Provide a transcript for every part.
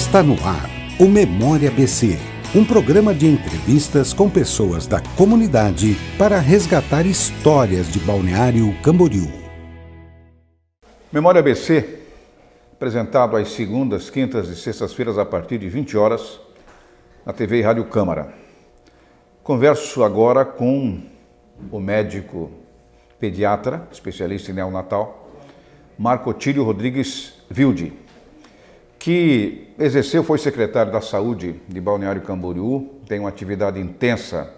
Está no ar o Memória ABC, um programa de entrevistas com pessoas da comunidade para resgatar histórias de Balneário Camboriú. Memória ABC, apresentado às segundas, quintas e sextas-feiras a partir de 20 horas na TV e Rádio Câmara. Converso agora com o médico pediatra, especialista em neonatal, Marco Otílio Rodrigues Wilde, que foi secretário da Saúde de Balneário Camboriú, tem uma atividade intensa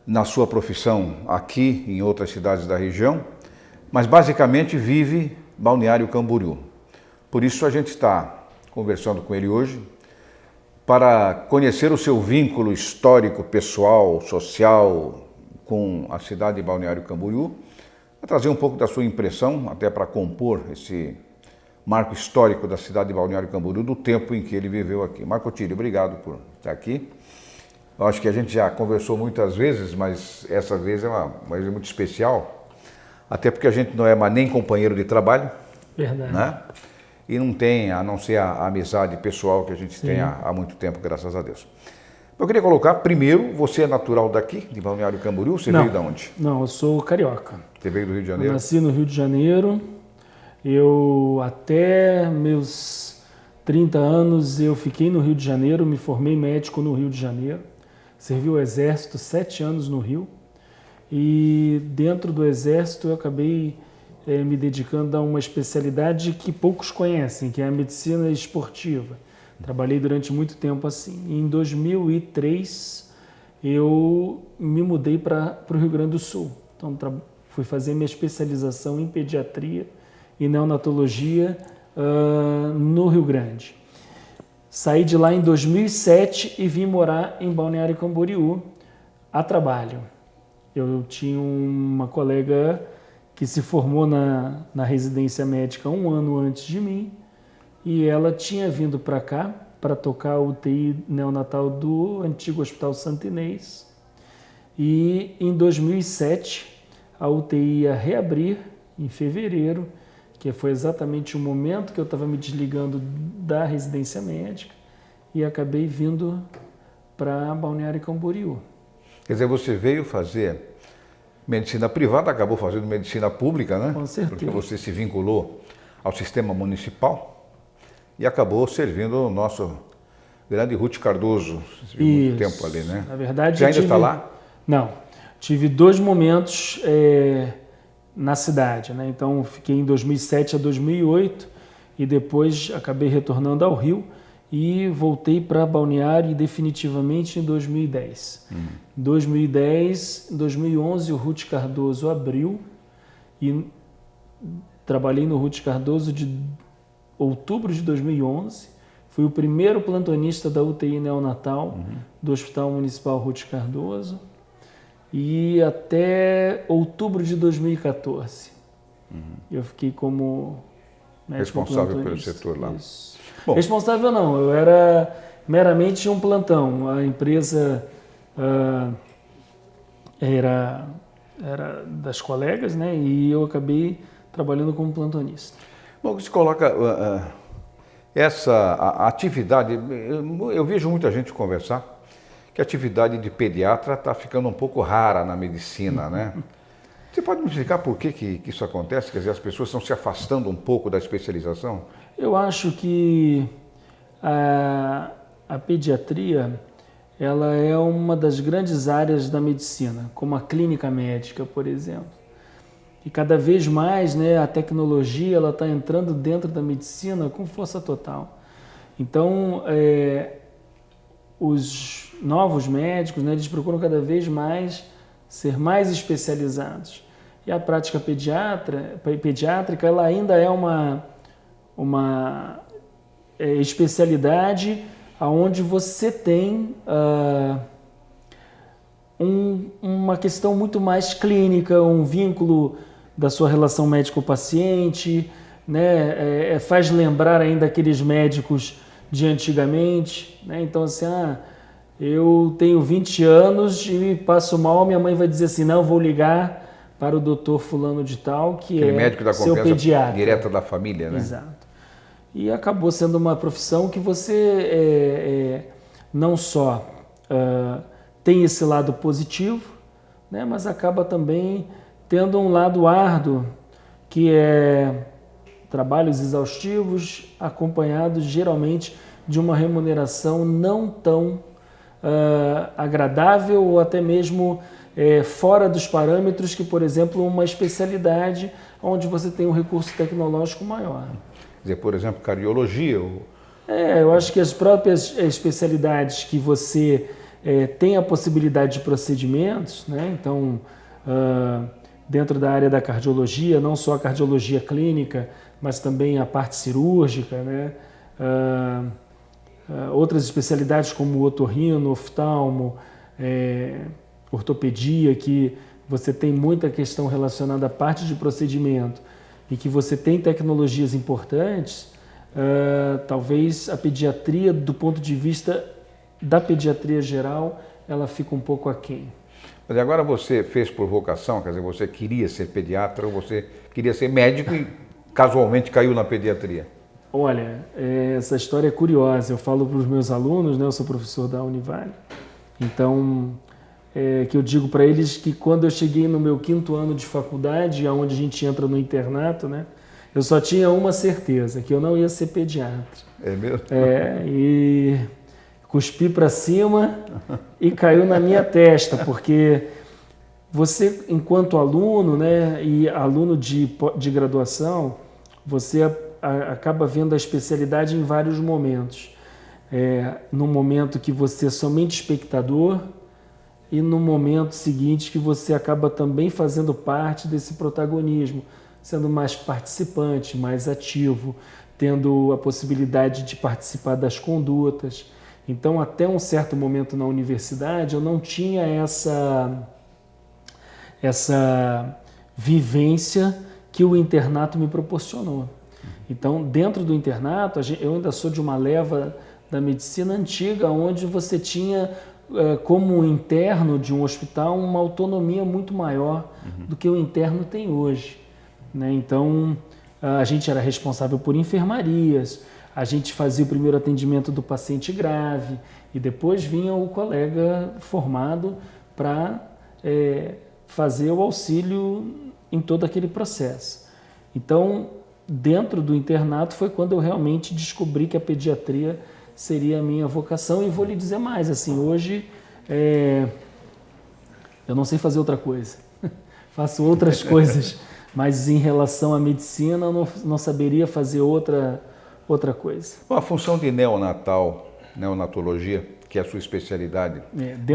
na sua profissão aqui e em outras cidades da região, mas basicamente vive Balneário Camboriú. Por isso a gente está conversando com ele hoje para conhecer o seu vínculo histórico, pessoal, social com a cidade de Balneário Camboriú, para trazer um pouco da sua impressão, até para compor esse marco histórico da cidade de Balneário Camboriú, do tempo em que ele viveu aqui. Marco Otílio, obrigado por estar aqui. Eu acho que a gente já conversou muitas vezes, mas essa vez é uma coisa muito especial, até porque a gente não é mais nem companheiro de trabalho, verdade, né? E não tem, a não ser a amizade pessoal que a gente tem há muito tempo, graças a Deus. Eu queria colocar, primeiro, você é natural daqui, de Balneário Camboriú? Você veio de onde? Não, eu sou carioca. Você veio do Rio de Janeiro? Eu nasci no Rio de Janeiro. Eu, até meus 30 anos, eu fiquei no Rio de Janeiro, me formei médico no Rio de Janeiro. Servi o Exército 7 anos no Rio. E dentro do Exército eu acabei me dedicando a uma especialidade que poucos conhecem, que é a medicina esportiva. Trabalhei durante muito tempo assim. Em 2003, eu me mudei para o Rio Grande do Sul. Então, fui fazer minha especialização em pediatria e neonatologia no Rio Grande. Saí de lá em 2007 e vim morar em Balneário Camboriú a trabalho. Eu tinha uma colega que se formou na residência médica 1 ano antes de mim, e ela tinha vindo para cá para tocar a UTI neonatal do antigo Hospital Santo Inês. E em 2007 a UTI ia reabrir em fevereiro, que foi exatamente o momento que eu estava me desligando da residência médica, e acabei vindo para Balneário Camboriú. Quer dizer, você veio fazer medicina privada, acabou fazendo medicina pública, né? Com certeza. Porque você se vinculou ao sistema municipal e acabou servindo o nosso grande Ruth Cardoso. Você viu muito tempo ali, né? Na verdade, você ainda está lá? Não. Tive 2 momentos na cidade, né? Então, fiquei em 2007 a 2008 e depois acabei retornando ao Rio e voltei para Balneário definitivamente em 2010. Em 2011 o Ruth Cardoso abriu e trabalhei no Ruth Cardoso de outubro de 2011. Fui o primeiro plantonista da UTI neonatal do Hospital Municipal Ruth Cardoso e até outubro de 2014. Eu fiquei como médico responsável pelo setor lá. Bom, responsável não, eu era meramente um plantão. A empresa era das colegas, né? E eu acabei trabalhando como plantonista. Bom, você coloca essa atividade, eu vejo muita gente conversar que a atividade de pediatra está ficando um pouco rara na medicina, né? Você pode me explicar por que isso acontece? Quer dizer, as pessoas estão se afastando um pouco da especialização? Eu acho que a pediatria ela é uma das grandes áreas da medicina, como a clínica médica, por exemplo. E cada vez mais, né, a tecnologia ela está entrando dentro da medicina com força total. Então, os novos médicos, né, eles procuram cada vez mais ser mais especializados. E a prática pediátrica ela ainda é uma especialidade onde você tem uma questão muito mais clínica, um vínculo da sua relação médico-paciente, né? Faz lembrar ainda aqueles médicos de antigamente, né? Então, assim, eu tenho 20 anos e me passo mal, minha mãe vai dizer assim, não, vou ligar para o doutor fulano de tal, que aquele é médico da seu confiança pediatra. direta da família, né? Exato. e acabou sendo uma profissão que você não só tem esse lado positivo, né, mas acaba também tendo um lado árduo, que é trabalhos exaustivos, acompanhados geralmente de uma remuneração não tão agradável ou até mesmo fora dos parâmetros que, por exemplo, uma especialidade onde você tem um recurso tecnológico maior. Quer dizer, por exemplo, cardiologia? Eu acho que as próprias especialidades que você tem a possibilidade de procedimentos, né? Então, dentro da área da cardiologia, não só a cardiologia clínica, mas também a parte cirúrgica, né? Outras especialidades como otorrino, oftalmo, ortopedia, que você tem muita questão relacionada à parte de procedimento e que você tem tecnologias importantes, talvez a pediatria, do ponto de vista da pediatria geral, ela fica um pouco aquém. Mas agora você fez por vocação, quer dizer, você queria ser pediatra ou você queria ser médico e casualmente caiu na pediatria? Olha, essa história é curiosa. Eu falo para os meus alunos, né, eu sou professor da Univale, então que eu digo para eles que quando eu cheguei no meu 5º ano de faculdade, onde a gente entra no internato, né, eu só tinha uma certeza, que eu não ia ser pediatra. É mesmo? E cuspi para cima e caiu na minha testa, porque você, enquanto aluno, né, e aluno de graduação, você acaba vendo a especialidade em vários momentos. No momento que você é somente espectador e no momento seguinte que você acaba também fazendo parte desse protagonismo, sendo mais participante, mais ativo, tendo a possibilidade de participar das condutas. Então, até um certo momento na universidade, eu não tinha essa vivência que o internato me proporcionou. Então, dentro do internato, eu ainda sou de uma leva da medicina antiga, onde você tinha, como interno de um hospital, uma autonomia muito maior do que o interno tem hoje, né? Então, a gente era responsável por enfermarias, a gente fazia o primeiro atendimento do paciente grave e depois vinha o colega formado para fazer o auxílio em todo aquele processo. Então, dentro do internato foi quando eu realmente descobri que a pediatria seria a minha vocação. E vou lhe dizer mais, assim, hoje eu não sei fazer outra coisa, faço outras coisas, mas em relação à medicina eu não saberia fazer outra coisa. Bom, a função de neonatologia, que é a sua especialidade,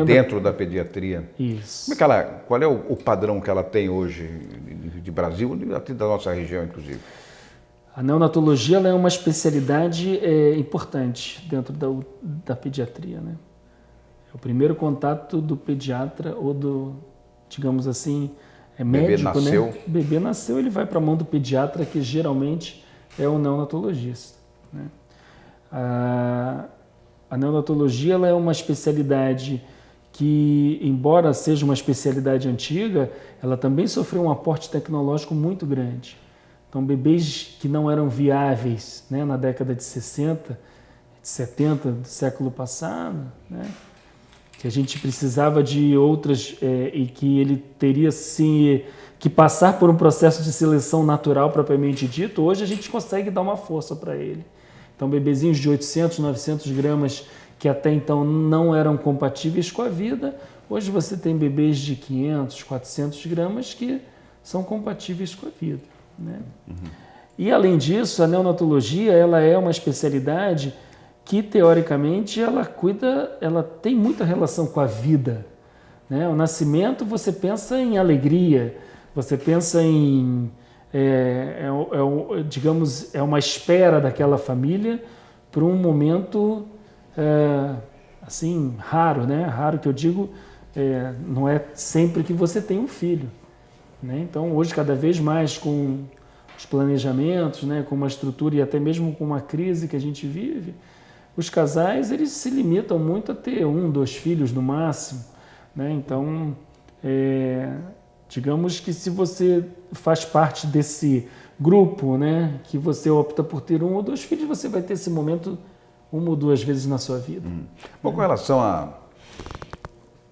dentro da pediatria. Isso. Como é que qual é o padrão que ela tem hoje de Brasil e da nossa região, inclusive? A neonatologia ela é uma especialidade importante dentro da pediatria, né? É o primeiro contato do pediatra ou do, digamos assim, médico, bebê nasceu. né? O bebê nasceu, ele vai para a mão do pediatra, que geralmente é o neonatologista, né? A neonatologia ela é uma especialidade que, embora seja uma especialidade antiga, ela também sofreu um aporte tecnológico muito grande. Então, bebês que não eram viáveis, né, na década de 60, de 70 do século passado, né, que a gente precisava de outras e que ele teria que passar por um processo de seleção natural propriamente dito, hoje a gente consegue dar uma força para ele. Então, bebezinhos de 800, 900 gramas que até então não eram compatíveis com a vida, hoje você tem bebês de 500, 400 gramas que são compatíveis com a vida, né? E, além disso, a neonatologia ela é uma especialidade que, teoricamente, ela tem muita relação com a vida, né? O nascimento, você pensa em alegria, você pensa em... digamos, é uma espera daquela família para um momento assim, raro, né? Raro que eu digo, não é sempre que você tem um filho, né? Então, hoje, cada vez mais com os planejamentos, né, com uma estrutura e até mesmo com uma crise que a gente vive, os casais eles se limitam muito a ter 1, 2 filhos no máximo, né? Então, digamos que se você faz parte desse grupo, né, que você opta por ter 1 ou 2 filhos, você vai ter esse momento 1 ou 2 vezes na sua vida. Bom, com relação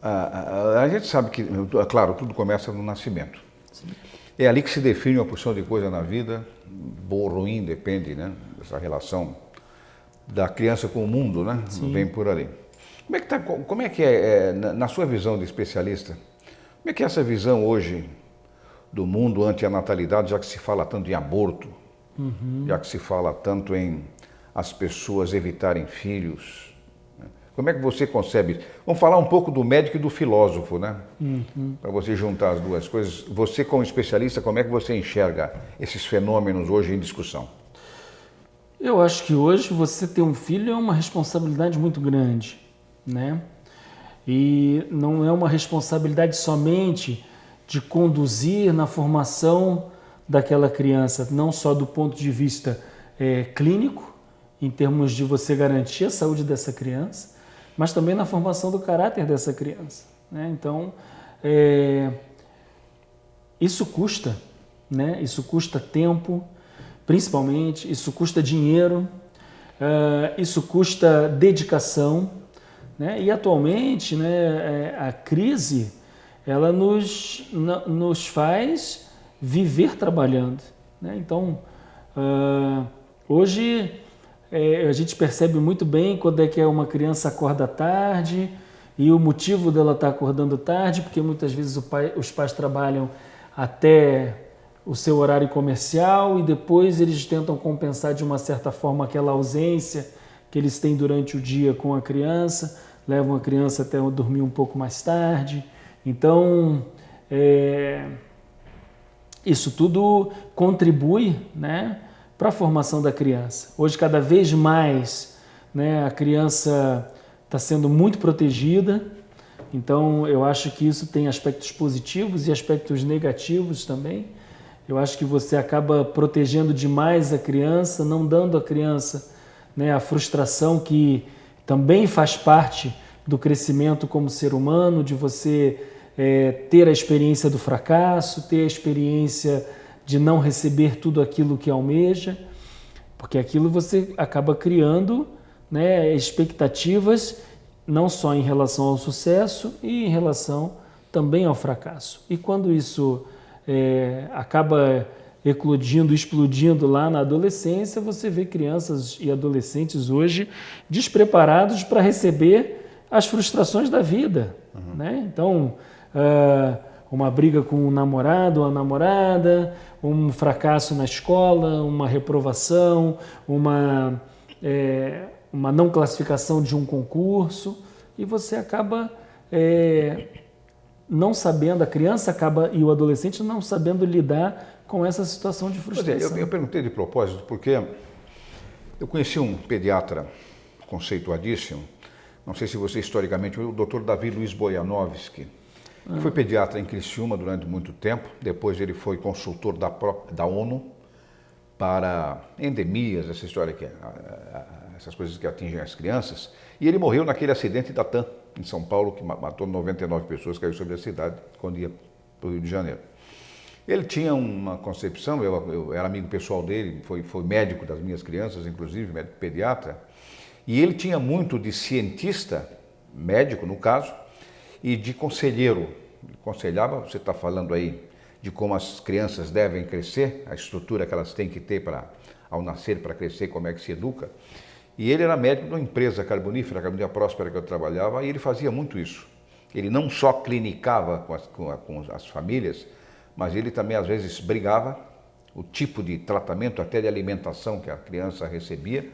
a gente sabe que, claro, tudo começa no nascimento. Sim. É ali que se define uma porção de coisa na vida, boa ou ruim, depende, né, dessa relação da criança com o mundo, né? Sim. Vem por ali. Como é que é, na sua visão de especialista, como é que é essa visão hoje do mundo ante a natalidade, já que se fala tanto em aborto, já que se fala tanto em as pessoas evitarem filhos? Como é que você concebe isso? Vamos falar um pouco do médico e do filósofo, né? Para você juntar as duas coisas. Você, como especialista, como é que você enxerga esses fenômenos hoje em discussão? Eu acho que hoje você ter um filho é uma responsabilidade muito grande, né? E não é uma responsabilidade somente de conduzir na formação daquela criança, não só do ponto de vista clínico, em termos de você garantir a saúde dessa criança, mas também na formação do caráter dessa criança, né? Então, isso custa, né? Isso custa tempo, principalmente, isso custa dinheiro, isso custa dedicação, né? E atualmente, né, a crise ela nos faz viver trabalhando, né? Então, hoje a gente percebe muito bem quando é que uma criança acorda tarde e o motivo dela estar acordando tarde, porque muitas vezes os pais trabalham até o seu horário comercial e depois eles tentam compensar de uma certa forma aquela ausência que eles têm durante o dia com a criança, levam a criança até dormir um pouco mais tarde. Então, isso tudo contribui, né, para a formação da criança. Hoje, cada vez mais, né, a criança está sendo muito protegida, então eu acho que isso tem aspectos positivos e aspectos negativos também. Eu acho que você acaba protegendo demais a criança, não dando à criança, né, a frustração que também faz parte do crescimento como ser humano, de você ter a experiência do fracasso, ter a experiência de não receber tudo aquilo que almeja, porque aquilo você acaba criando, né, expectativas não só em relação ao sucesso e em relação também ao fracasso. E quando isso acaba eclodindo, explodindo lá na adolescência, você vê crianças e adolescentes hoje despreparados para receber as frustrações da vida, né? Então, uma briga com um namorado ou a namorada, um fracasso na escola, uma reprovação, uma não classificação de um concurso, e você acaba não sabendo, a criança acaba e o adolescente não sabendo lidar com essa situação de frustração. Eu perguntei de propósito porque eu conheci um pediatra conceituadíssimo, não sei se você historicamente, o Dr. Davi Luiz Bojanovski, que foi pediatra em Criciúma durante muito tempo, depois ele foi consultor da ONU para endemias, essa história que essas coisas que atingem as crianças, e ele morreu naquele acidente da TAM, em São Paulo, que matou 99 pessoas, caiu sobre a cidade quando ia para o Rio de Janeiro. Ele tinha uma concepção, eu era amigo pessoal dele, foi médico das minhas crianças, inclusive, médico pediatra, e ele tinha muito de cientista, médico no caso, e de conselheiro. Ele aconselhava, você está falando aí de como as crianças devem crescer, a estrutura que elas têm que ter ao nascer para crescer, como é que se educa. E ele era médico de uma empresa carbonífera, a Carbonífera Próspera, que eu trabalhava, e ele fazia muito isso. Ele não só clinicava com as famílias, mas ele também às vezes brigava o tipo de tratamento, até de alimentação que a criança recebia,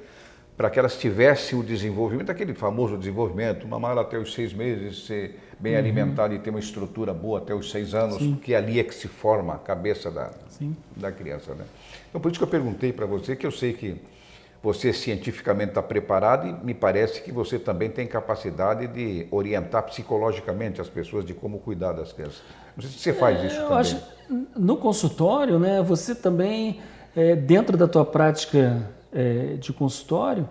para que elas tivessem o desenvolvimento, aquele famoso desenvolvimento, mamar até os 6 meses, ser bem alimentado e ter uma estrutura boa até os 6 anos, Sim. porque ali é que se forma a cabeça da criança, né? Então, por isso que eu perguntei para você, que eu sei que você cientificamente está preparado e me parece que você também tem capacidade de orientar psicologicamente as pessoas de como cuidar das crianças. Não sei se você faz isso também. Acho, no consultório, né, você também, dentro da tua prática de consultório,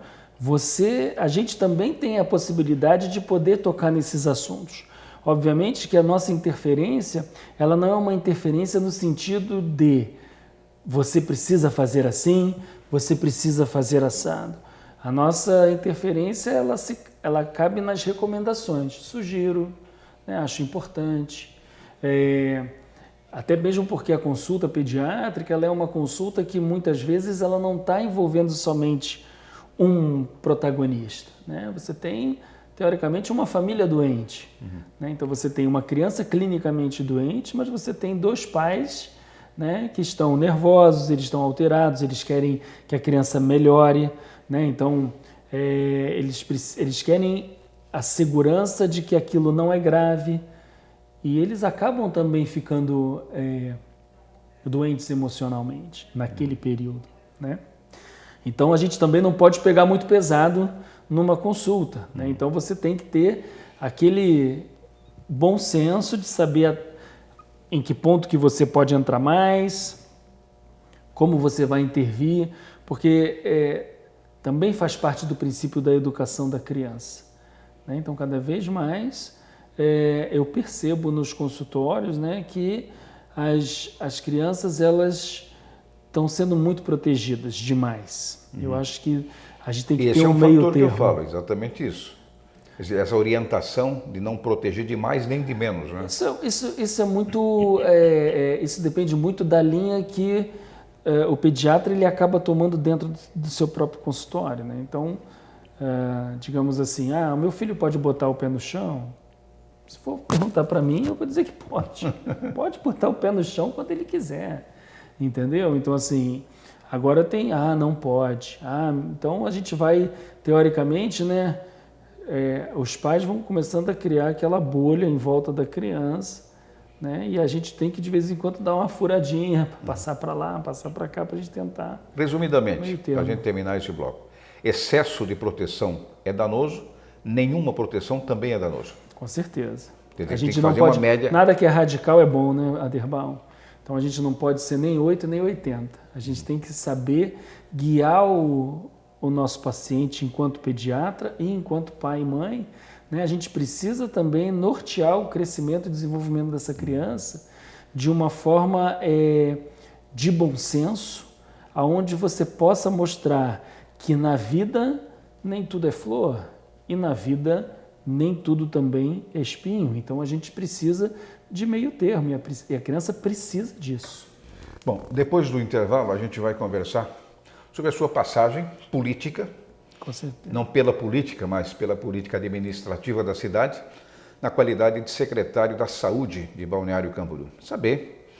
a gente também tem a possibilidade de poder tocar nesses assuntos. Obviamente que a nossa interferência, ela não é uma interferência no sentido de você precisa fazer assim, você precisa fazer assado. A nossa interferência, ela cabe nas recomendações. Sugiro, né, acho importante. Até mesmo porque a consulta pediátrica ela é uma consulta que muitas vezes ela não está envolvendo somente um protagonista, né? Você tem, teoricamente, uma família doente. Né? Então você tem uma criança clinicamente doente, mas você tem 2 pais, né, que estão nervosos, eles estão alterados, eles querem que a criança melhore, né? Então eles querem a segurança de que aquilo não é grave. E eles acabam também ficando doentes emocionalmente naquele período, né? Então a gente também não pode pegar muito pesado numa consulta, né? Então você tem que ter aquele bom senso de saber em que ponto que você pode entrar mais, como você vai intervir, porque também faz parte do princípio da educação da criança, né? Então cada vez mais eu percebo nos consultórios, né, que as crianças elas estão sendo muito protegidas demais. Eu acho que a gente tem que ter um meio termo. Esse é um fator que eu falo, exatamente isso. Essa orientação de não proteger de mais nem de menos, né? Isso é muito, isso depende muito da linha que o pediatra ele acaba tomando dentro do seu próprio consultório, né? Então, digamos assim, o meu filho pode botar o pé no chão. Se for perguntar para mim, eu vou dizer que pode. Pode botar o pé no chão quando ele quiser, entendeu? Então, assim, agora tem, não pode. Então a gente vai, teoricamente, né, os pais vão começando a criar aquela bolha em volta da criança, né, e a gente tem que, de vez em quando, dar uma furadinha, passar para lá, passar para cá, para a gente tentar... Resumidamente, para a gente terminar esse bloco, excesso de proteção é danoso, nenhuma proteção também é danoso. Com certeza. A gente não pode, nada que é radical é bom, né, Aderbal? Então a gente não pode ser nem 8 nem 80. A gente tem que saber guiar o nosso paciente enquanto pediatra e enquanto pai e mãe, né? A gente precisa também nortear o crescimento e desenvolvimento dessa criança de uma forma de bom senso, aonde você possa mostrar que na vida nem tudo é flor e na vida nem tudo também é espinho. Então a gente precisa de meio termo e a criança precisa disso. Bom, depois do intervalo a gente vai conversar sobre a sua passagem política, com certeza, não pela política, mas pela política administrativa da cidade, na qualidade de secretário da Saúde de Balneário Camboriú. Saber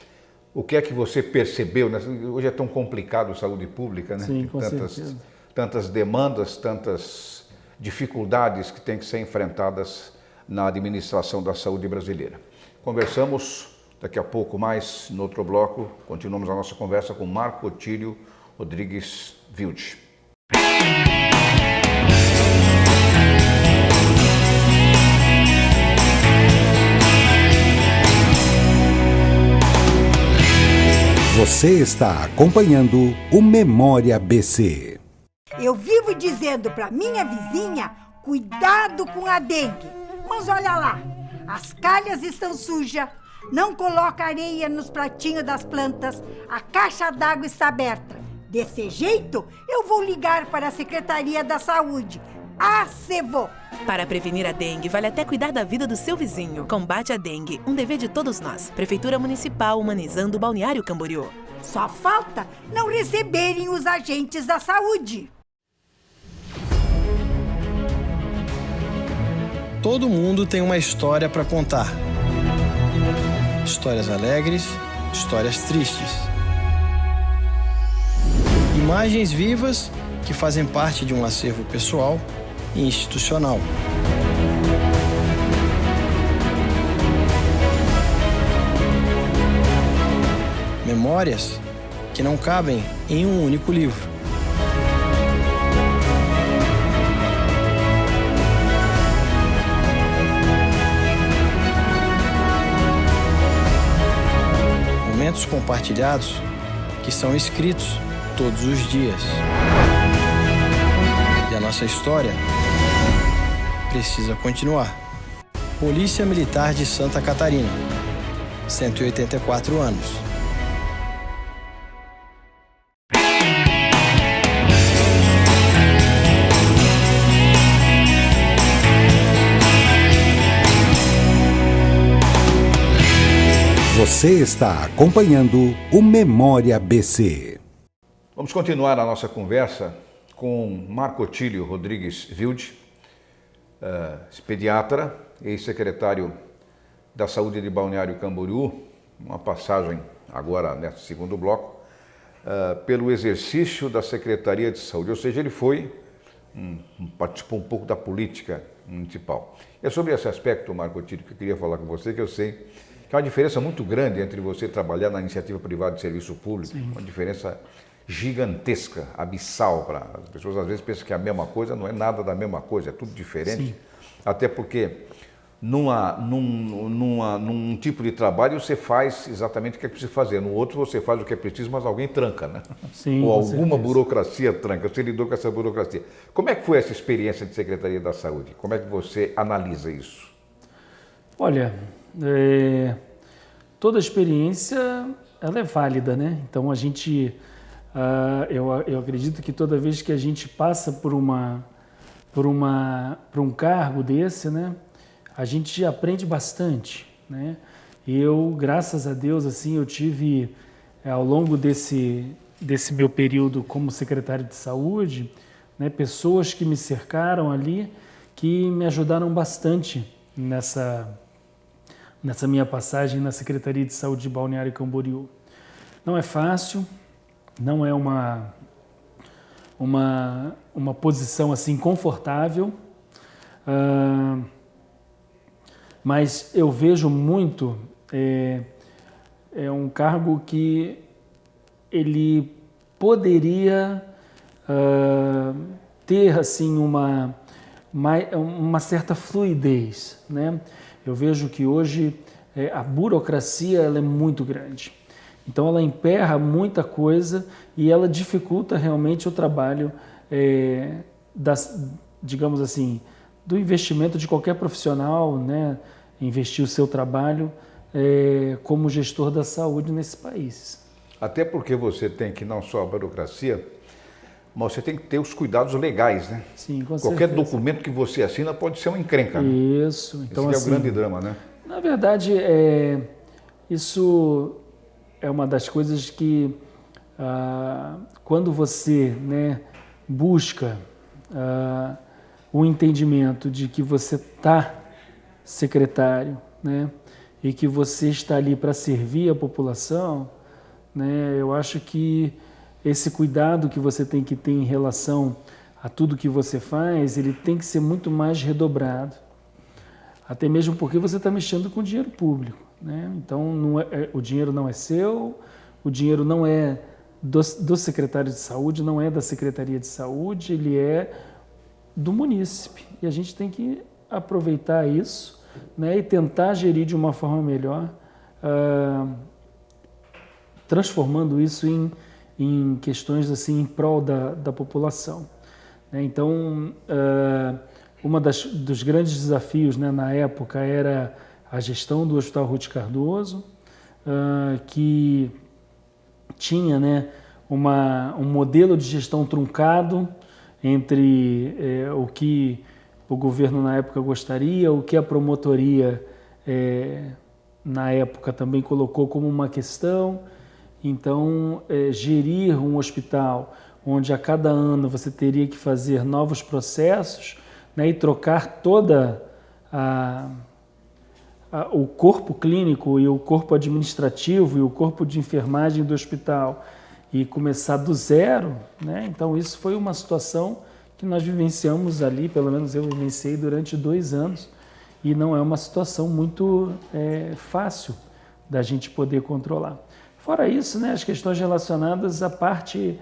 o que é que você percebeu, né? Hoje é tão complicado a saúde pública, né? Sim, com certeza. Tantas demandas, tantas dificuldades que têm que ser enfrentadas na administração da saúde brasileira. Conversamos daqui a pouco mais no outro bloco. Continuamos a nossa conversa com Marco Otílio Rodrigues Wilde. Você está acompanhando o Memória ABC. Eu vivo dizendo para minha vizinha, cuidado com a dengue. Mas olha lá, as calhas estão sujas, não coloca areia nos pratinhos das plantas, a caixa d'água está aberta. Desse jeito, eu vou ligar para a Secretaria da Saúde. Vou. Para prevenir a dengue, vale até cuidar da vida do seu vizinho. Combate a dengue, um dever de todos nós. Prefeitura Municipal humanizando o Balneário Camboriú. Só falta não receberem os agentes da saúde. Todo mundo tem uma história para contar. Histórias alegres, histórias tristes. Imagens vivas que fazem parte de um acervo pessoal e institucional. Memórias que não cabem em um único livro. Momentos compartilhados que são escritos todos os dias. E a nossa história precisa continuar. Polícia Militar de Santa Catarina, 184 anos. Você está acompanhando o Memória ABC. Vamos continuar a nossa conversa com Marco Otílio Rodrigues Wilde, pediatra, ex-secretário da Saúde de Balneário Camboriú, uma passagem agora nesse segundo bloco, pelo exercício da Secretaria de Saúde, ou seja, ele participou um pouco da política municipal. É sobre esse aspecto, Marco Otílio, que eu queria falar com você, que eu sei que há uma diferença muito grande entre você trabalhar na iniciativa privada de serviço público, Sim. Uma diferença gigantesca, abissal, para as pessoas às vezes pensam que é a mesma coisa, não é nada da mesma coisa, é tudo diferente, Sim. Até porque num tipo de trabalho você faz exatamente o que é preciso fazer, no outro você faz o que é preciso, mas alguém tranca, né? Sim, ou alguma burocracia tranca, você lidou com essa burocracia. Como é que foi essa experiência de Secretaria da Saúde? Como é que você analisa isso? Olha, toda experiência ela é válida, né? Então a gente, eu acredito que toda vez que a gente passa por um cargo desse, né? A gente aprende bastante, né? E eu, graças a Deus, assim, eu tive, ao longo desse meu período como secretário de saúde, né, pessoas que me cercaram ali, que me ajudaram bastante nessa minha passagem na Secretaria de Saúde de Balneário Camboriú. Não é fácil, não é uma posição assim confortável, mas eu vejo muito, é um cargo que ele poderia ter assim uma certa fluidez, né? Eu vejo que hoje a burocracia ela é muito grande, então ela emperra muita coisa e ela dificulta realmente o trabalho digamos assim, do investimento de qualquer profissional, né? Investir o seu trabalho como gestor da saúde nesse país. Até porque você tem que não só a burocracia, mas você tem que ter os cuidados legais, né? Sim, com Qualquer certeza. documento que você assina pode ser uma encrenca. Né? Isso. Então, esse assim, é o grande drama, né? Na verdade, isso é uma das coisas que, quando você, né, busca o entendimento de que você está secretário, né, e que você está ali para servir a população, né, eu acho que esse cuidado que você tem que ter em relação a tudo que você faz, ele tem que ser muito mais redobrado. Até mesmo porque você está mexendo com dinheiro público, né? Então o dinheiro não é seu, o dinheiro não é do secretário de saúde, não é da Secretaria de Saúde, ele é do munícipe. E a gente tem que aproveitar isso, né, e tentar gerir de uma forma melhor, transformando isso em questões assim em prol da população. Então, dos grandes desafios, né, na época era a gestão do Hospital Ruth Cardoso, que tinha, né, um modelo de gestão truncado entre o que o governo na época gostaria, o que a promotoria na época também colocou como uma questão. Então, gerir um hospital onde a cada ano você teria que fazer novos processos, né, e trocar toda o corpo clínico e o corpo administrativo e o corpo de enfermagem do hospital e começar do zero, né? Então isso foi uma situação que nós vivenciamos ali, pelo menos eu vivenciei durante 2 anos, e não é uma situação muito fácil da gente poder controlar. Fora isso, né, as questões relacionadas à parte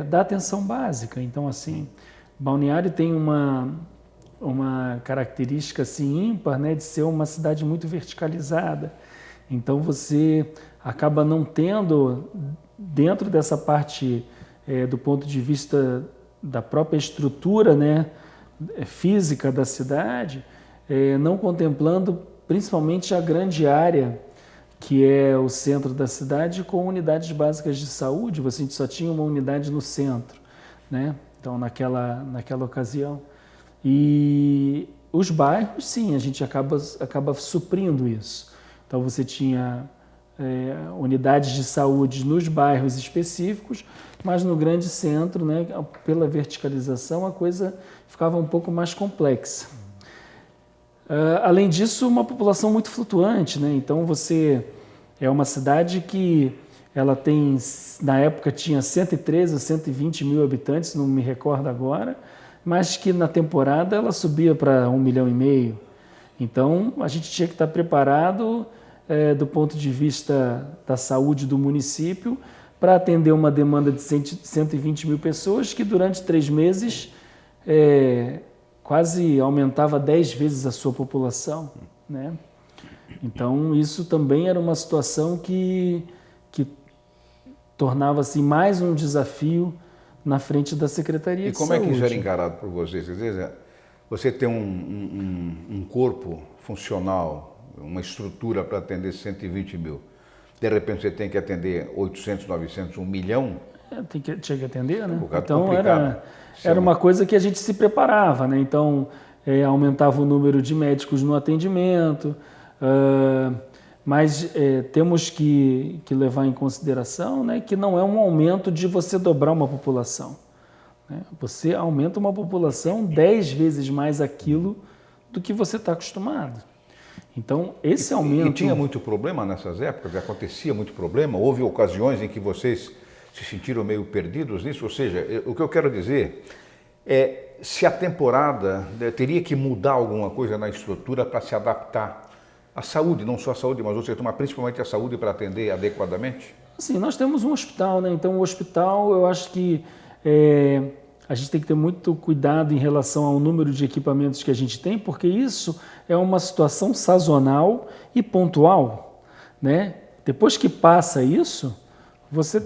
da atenção básica. Então, assim, Balneário tem uma característica assim, ímpar, né, de ser uma cidade muito verticalizada. Então, você acaba não tendo, dentro dessa parte do ponto de vista da própria estrutura, né, física da cidade, não contemplando principalmente a grande área que é o centro da cidade, com unidades básicas de saúde. Você só tinha uma unidade no centro, né? Então, naquela ocasião. E os bairros, sim, a gente acaba suprindo isso. Então, você tinha unidades de saúde nos bairros específicos, mas no grande centro, né, pela verticalização, a coisa ficava um pouco mais complexa. Além disso, uma população muito flutuante, né? Então você é uma cidade que ela tem, na época tinha 113 ou 120 mil habitantes, não me recordo agora, mas que na temporada ela subia para 1,5 milhão. Então a gente tinha que estar preparado do ponto de vista da saúde do município para atender uma demanda de 120 mil pessoas que durante 3 meses quase aumentava 10 vezes a sua população, né? Então isso também era uma situação que tornava-se mais um desafio na frente da Secretaria de Saúde. E como é que isso era encarado por vocês? Quer dizer, você tem um corpo funcional, uma estrutura para atender 120 mil. De repente você tem que atender 800, 900, 1 milhão? Tinha que atender, né? Então era uma coisa que a gente se preparava, né? Então aumentava o número de médicos no atendimento, mas temos que levar em consideração, né, que não é um aumento de você dobrar uma população, né? Você aumenta uma população 10 vezes mais aquilo do que você está acostumado. Então, esse aumento... E tinha muito problema nessas épocas? Acontecia muito problema? Houve ocasiões em que vocês se sentiram meio perdidos nisso? Ou seja, o que eu quero dizer é se a temporada teria que mudar alguma coisa na estrutura para se adaptar à saúde, não só à saúde, mas principalmente à saúde para atender adequadamente? Sim, nós temos um hospital, né? Então, o hospital, eu acho que a gente tem que ter muito cuidado em relação ao número de equipamentos que a gente tem, porque isso é uma situação sazonal e pontual, né? Depois que passa isso, você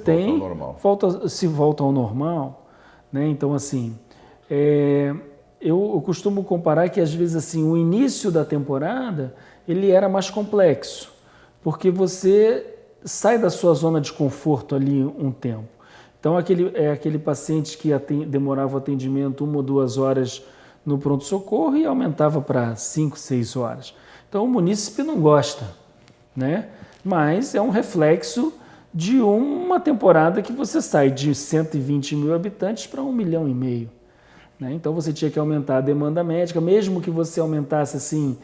volta ao normal, né? Então, assim, eu costumo comparar que, às vezes, assim, o início da temporada, ele era mais complexo, porque você sai da sua zona de conforto ali um tempo. Então, aquele paciente que demorava o atendimento 1 ou 2 horas no pronto-socorro e aumentava para 5, 6 horas. Então, o munícipe não gosta, né? Mas é um reflexo de uma temporada que você sai de 120 mil habitantes para 1,5 milhão, né? Então, você tinha que aumentar a demanda médica, mesmo que você aumentasse assim,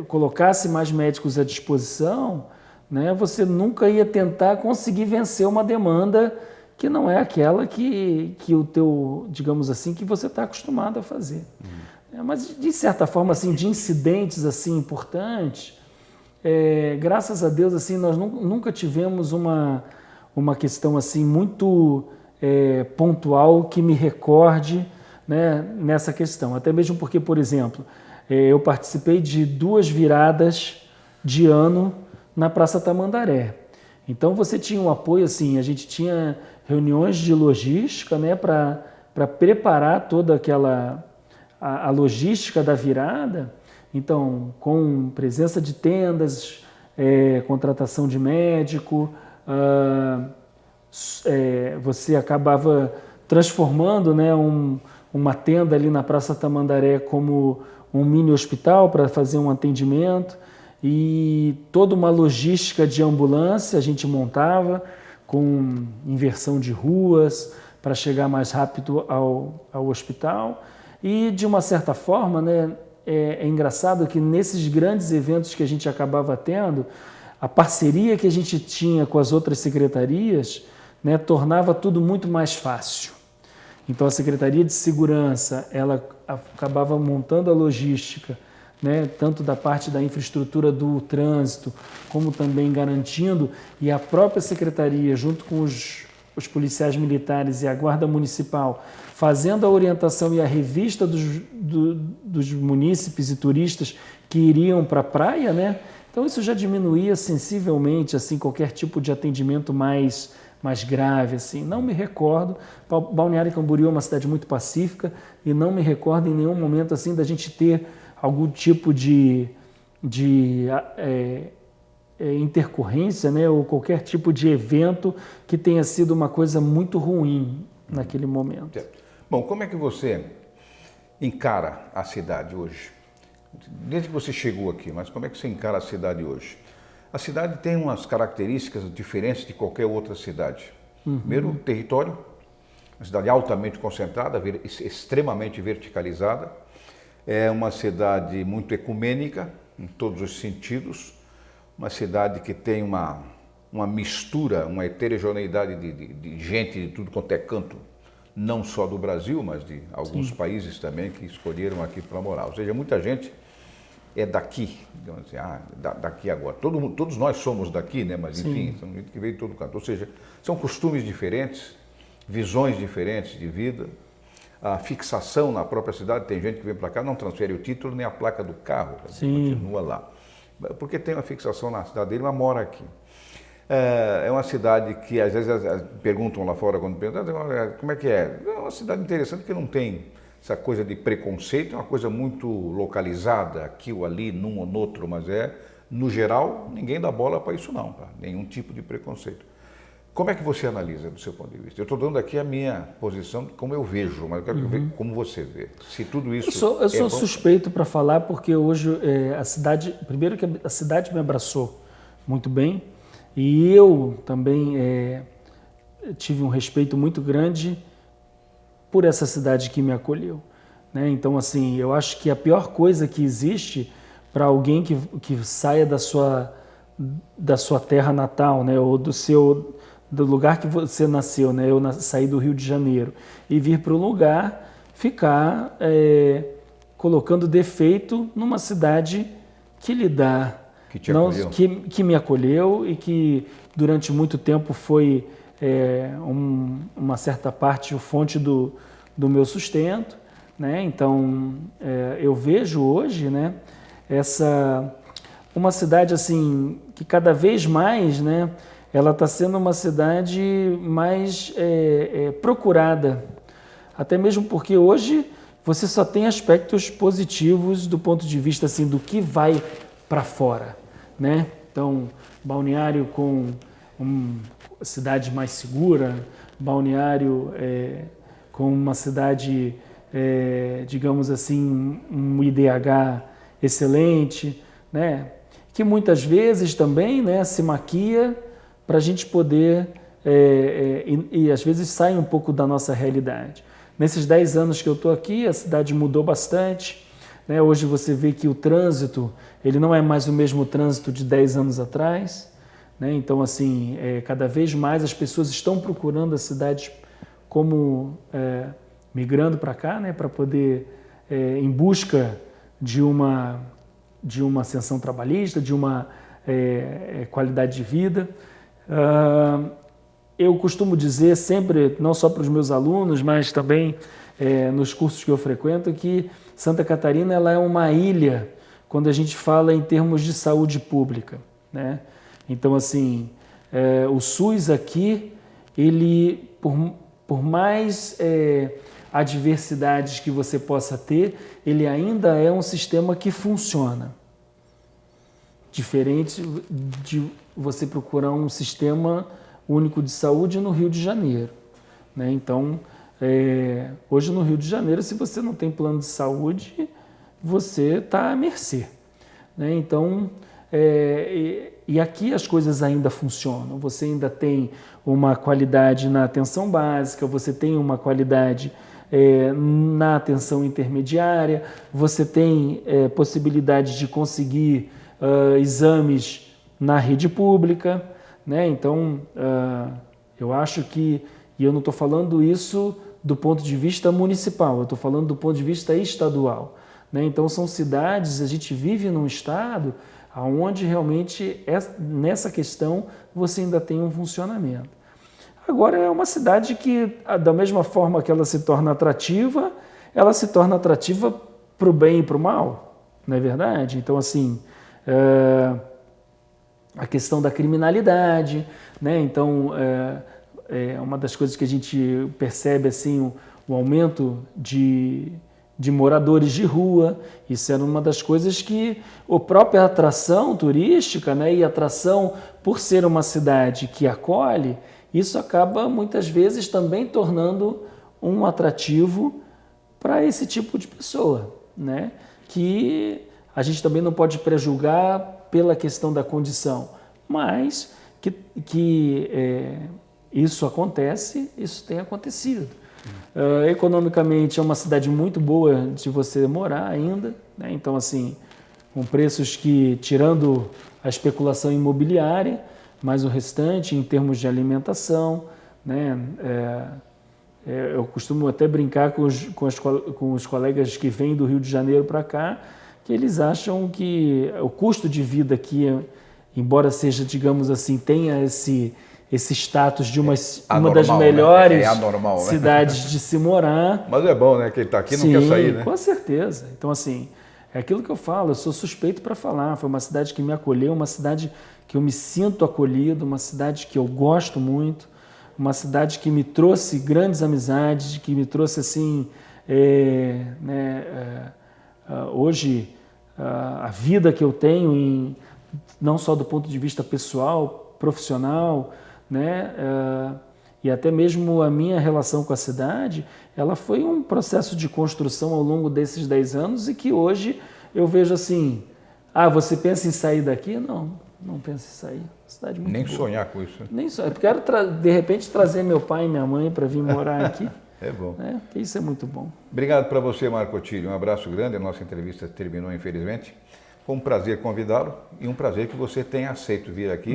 colocasse mais médicos à disposição, né? Você nunca ia tentar conseguir vencer uma demanda que não é aquela que o teu, digamos assim, que você está acostumado a fazer. Mas, de certa forma, assim, de incidentes assim, importantes, graças a Deus, assim, nós nunca tivemos uma questão assim, muito pontual que me recorde, né, nessa questão. Até mesmo porque, por exemplo, eu participei de 2 viradas de ano na Praça Tamandaré. Então você tinha um apoio, assim, a gente tinha reuniões de logística, né, para preparar toda a logística da virada. Então, com presença de tendas, contratação de médico, você acabava transformando, né, uma tenda ali na Praça Tamandaré como um mini hospital para fazer um atendimento. E toda uma logística de ambulância a gente montava com inversão de ruas para chegar mais rápido ao hospital. E, de uma certa forma, né, é engraçado que nesses grandes eventos que a gente acabava tendo, a parceria que a gente tinha com as outras secretarias, né, tornava tudo muito mais fácil. Então, a Secretaria de Segurança, ela acabava montando a logística, né, tanto da parte da infraestrutura do trânsito, como também garantindo, e a própria Secretaria, junto com os policiais militares e a Guarda Municipal, fazendo a orientação e a revista dos munícipes e turistas que iriam para a praia, né? Então isso já diminuía sensivelmente assim, qualquer tipo de atendimento mais grave. Assim. Não me recordo, Balneário Camboriú é uma cidade muito pacífica e não me recordo em nenhum momento assim, da gente ter algum tipo de intercorrência, né, ou qualquer tipo de evento que tenha sido uma coisa muito ruim naquele momento. Bom, como é que você encara a cidade hoje? Desde que você chegou aqui, mas como é que você encara a cidade hoje? A cidade tem umas características diferentes de qualquer outra cidade. Primeiro, o território, uma cidade altamente concentrada, extremamente verticalizada. É uma cidade muito ecumênica, em todos os sentidos. Uma cidade que tem uma mistura, uma heterogeneidade de gente de tudo quanto é canto, não só do Brasil, mas de alguns países também que escolheram aqui para morar. Ou seja, muita gente é daqui, digamos assim, daqui agora. Todos nós somos daqui, né? Mas enfim, são gente que veio de todo canto. Ou seja, são costumes diferentes, visões diferentes de vida, a fixação na própria cidade. Tem gente que vem para cá, não transfere o título nem a placa do carro, continua lá. Porque tem uma fixação na cidade dele, mas mora aqui. É uma cidade que às vezes perguntam lá fora, quando perguntam, como é que é? É uma cidade interessante que não tem essa coisa de preconceito, é uma coisa muito localizada, aqui ou ali, num ou no outro, mas no geral, ninguém dá bola para isso não, tá? Nenhum tipo de preconceito. Como é que você analisa do seu ponto de vista? Eu estou dando aqui a minha posição, como eu vejo, mas eu quero ver como você vê. Se tudo isso eu sou suspeito para falar, porque hoje a cidade, primeiro que a cidade me abraçou muito bem, e eu também tive um respeito muito grande por essa cidade que me acolheu, né? Então, assim, eu acho que a pior coisa que existe para alguém que saia da sua terra natal, né? Ou do lugar que você nasceu, né? Eu saí do Rio de Janeiro e vir para um lugar, ficar colocando defeito numa cidade que lhe dá, que me acolheu e que durante muito tempo foi uma certa parte a fonte do meu sustento, né? Então eu vejo hoje, né, uma cidade assim que cada vez mais, né, ela está sendo uma cidade mais procurada, até mesmo porque hoje você só tem aspectos positivos do ponto de vista assim do que vai para fora, né? Então, Balneário com cidade mais segura, Balneário com uma cidade, digamos assim, um IDH excelente, né? Que muitas vezes também, né, se maquia para a gente poder, e às vezes sai um pouco da nossa realidade. Nesses 10 anos que eu estou aqui, a cidade mudou bastante, né? Hoje você vê que o trânsito, ele não é mais o mesmo trânsito de 10 anos atrás, né? Então, assim, cada vez mais as pessoas estão procurando a cidade como migrando para cá, né? Para poder, em busca de uma ascensão trabalhista, de uma qualidade de vida. Eu costumo dizer sempre, não só para os meus alunos, mas também nos cursos que eu frequento, que Santa Catarina ela é uma ilha quando a gente fala em termos de saúde pública, né? Então, assim, o SUS aqui, ele, por mais adversidades que você possa ter, ele ainda é um sistema que funciona. Diferente de você procurar um sistema único de saúde no Rio de Janeiro, né? Então, hoje no Rio de Janeiro, se você não tem plano de saúde, você está à mercê, né? Então, e aqui as coisas ainda funcionam, você ainda tem uma qualidade na atenção básica, você tem uma qualidade na atenção intermediária, você tem possibilidade de conseguir exames na rede pública, né? Então, eu acho que, e eu não estou falando isso do ponto de vista municipal, eu estou falando do ponto de vista estadual, né? Então, são cidades, a gente vive num estado onde realmente, nessa questão, você ainda tem um funcionamento. Agora, é uma cidade que, da mesma forma que ela se torna atrativa para o bem e para o mal, não é verdade? Então, assim, a questão da criminalidade, né? Então, uma das coisas que a gente percebe, assim, o aumento de moradores de rua. Isso era uma das coisas que a própria atração turística, né, e atração por ser uma cidade que acolhe, isso acaba muitas vezes também tornando um atrativo para esse tipo de pessoa, né, que a gente também não pode prejulgar pela questão da condição, mas que isso acontece, isso tem acontecido. Economicamente é uma cidade muito boa de você morar ainda, né? Então assim, com preços que, tirando a especulação imobiliária, mas o restante em termos de alimentação, né? Eu costumo até brincar com os colegas que vêm do Rio de Janeiro para cá, que eles acham que o custo de vida aqui, embora seja, digamos assim, tenha esse status de uma das melhores cidades de se morar. Mas é bom, né? Que ele está aqui e não quer sair, né? Com certeza. Então, assim, é aquilo que eu falo, eu sou suspeito para falar. Foi uma cidade que me acolheu, uma cidade que eu me sinto acolhido, uma cidade que eu gosto muito, uma cidade que me trouxe grandes amizades, que me trouxe, assim, hoje, a vida que eu tenho, não só do ponto de vista pessoal, profissional, né? E até mesmo a minha relação com a cidade, ela foi um processo de construção ao longo desses 10 anos e que hoje eu vejo assim, você pensa em sair daqui? Não penso em sair. Cidade muito Nem boa. sonhar com isso. Né? Nem sonhar. Eu quero, de repente, trazer meu pai e minha mãe para vir morar aqui. É bom. Porque isso é muito bom. Obrigado para você, Marco Otílio. Um abraço grande. A nossa entrevista terminou, infelizmente. Foi um prazer convidá-lo e um prazer que você tenha aceito vir aqui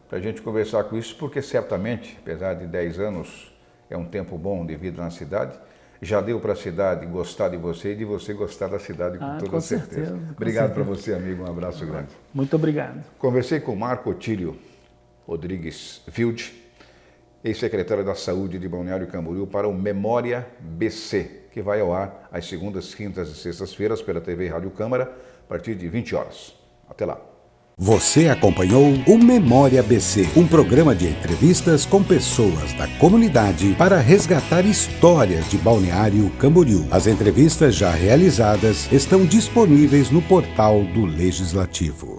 para a gente conversar com isso, porque certamente, apesar de 10 anos, é um tempo bom de vida na cidade. Já deu para a cidade gostar de você e de você gostar da cidade com toda certeza. Obrigado para você, amigo. Um abraço grande. Muito obrigado. Conversei com Marco Otílio Rodrigues Wilde, ex-secretário da Saúde de Balneário Camboriú, para o Memória BC, que vai ao ar às segundas, quintas e sextas-feiras pela TV Rádio Câmara, a partir de 20 horas. Até lá. Você acompanhou o Memória BC, um programa de entrevistas com pessoas da comunidade para resgatar histórias de Balneário Camboriú. As entrevistas já realizadas estão disponíveis no portal do Legislativo.